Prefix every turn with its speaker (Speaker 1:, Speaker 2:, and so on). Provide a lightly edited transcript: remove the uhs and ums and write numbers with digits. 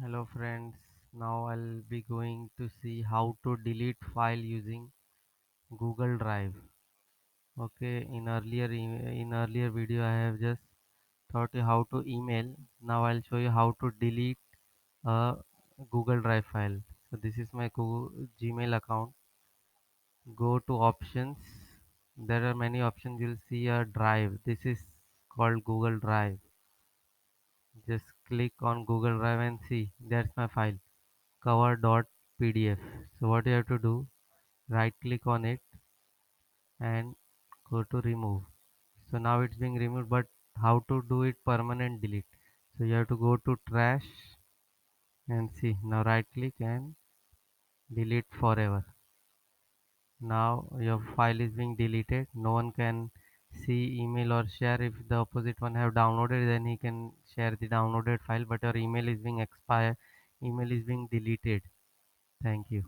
Speaker 1: Hello friends, now I'll be going to see how to delete file using Google Drive. Okay, in earlier video I have just taught you how to email. Now I'll show you how to delete a Google Drive file. So this is my Google Gmail account. Go to options. There are many options. You'll see a drive. This is called Google Drive. Just click on Google Drive and see. That's my file. Cover.pdf. So what you have to do, right click on it and go to remove. So now it's being removed, but how to do it permanent delete? So you have to go to trash and see. Now right click and delete forever. Now your file is being deleted. No one can see, email or share. If the opposite one have downloaded, then he can share the downloaded file, but your email is being expired. Email is being deleted. Thank you.